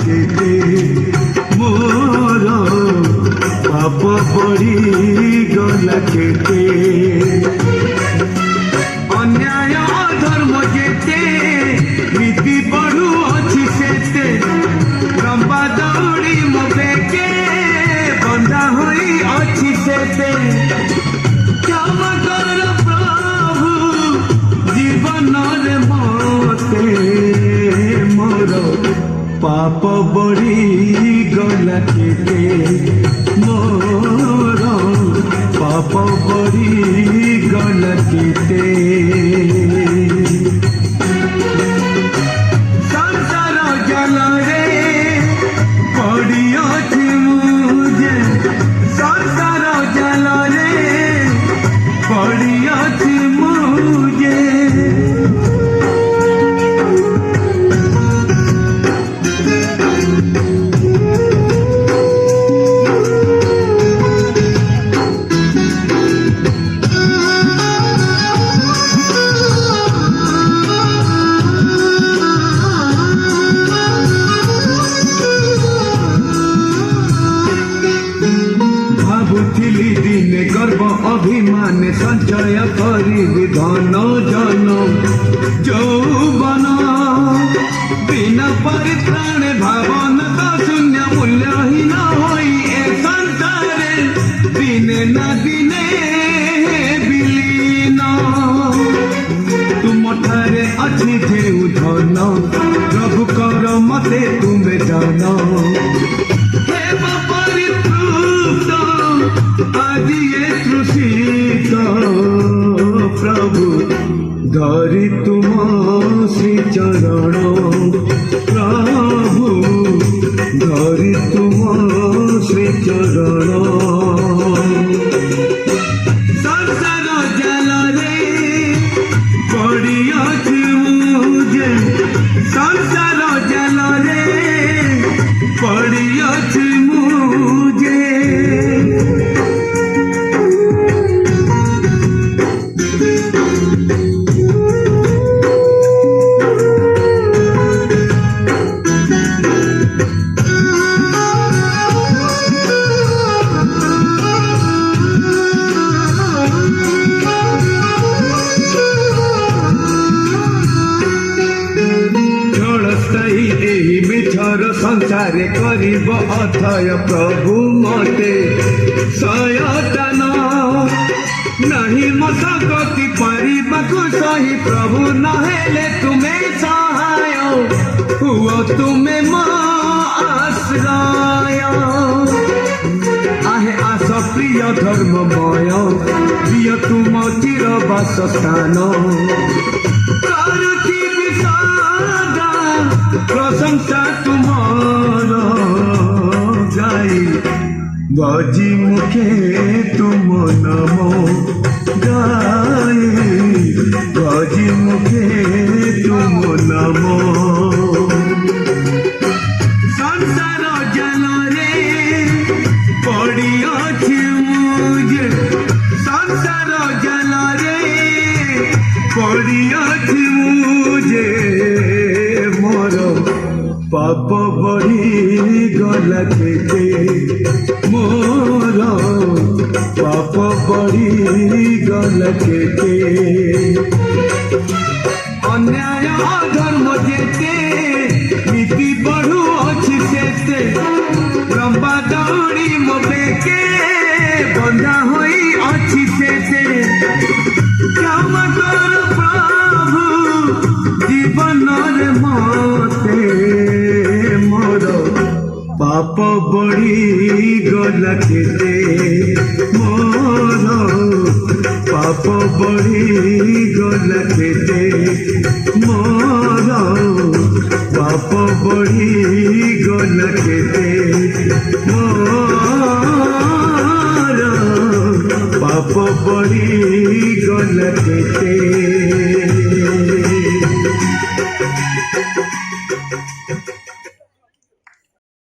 केते मोर पाप बढ़ी गला केते अन्याय धर्म जेते नीति बढ़ू अच्छी सेते लंबा दौड़ी मो बेके बंधा हुई अच्छी सेते क्षमा कर प्रभु जीवन रे मते मोर पाप बढ़ी गला केते मोर पाप बढ़ी गला केते संसार जल रे पड़ी अछि मुझे संसार जल रे पड़ी अछि मुझे भाबुथिली दिने गर्व अभिमान संचय करी धन जन यौवन बिना परित्राण भावन तो शून्य मूल्यहीन होई ए संसारे दिने न दिने विलीन तुम ठारे अच्छी जेउ धन प्रभु कर मते तुमे जान आज ये तृषित प्रभु धरी तुम श्री चरण प्रभु धरी तुम श्री चरण संसार जल रे पड़ी अछि मुझे संसार जल रे पड़ी अछि मुझे मिछर संसार करिब अथय प्रभु मते सयतन नहीं मत गति पारिबाकु सही प्रभु नहेले तुमे सहाय हुओ तुमे मो आश्रय आहे आस प्रिय धर्ममय दिय तुम चिर बासस्थान करुति विषादा प्रशंसा तुमार गाई बाजी मुखे तुम नमो गाई बाजी मुखे तुम नमो संसार जल रे पड़ी अछि मुझे संसार जल रे पड़ी अछि मुझे मोर पाप बढ़ी गला केते मोर पाप बढ़ी गला केते अन्याय धर्म जेते नीति बढ़ू अछि सेते लंबा दौड़ी मो बेके बंधा होई अछि सेते क्षमा कर प्रभु जीवन रे मते मोर पाप बढ़ी गला केते मोर पाप बढ़ी गला केते मोर पाप बढ़ी गला केते मोर पाप बढ़ी गला केते।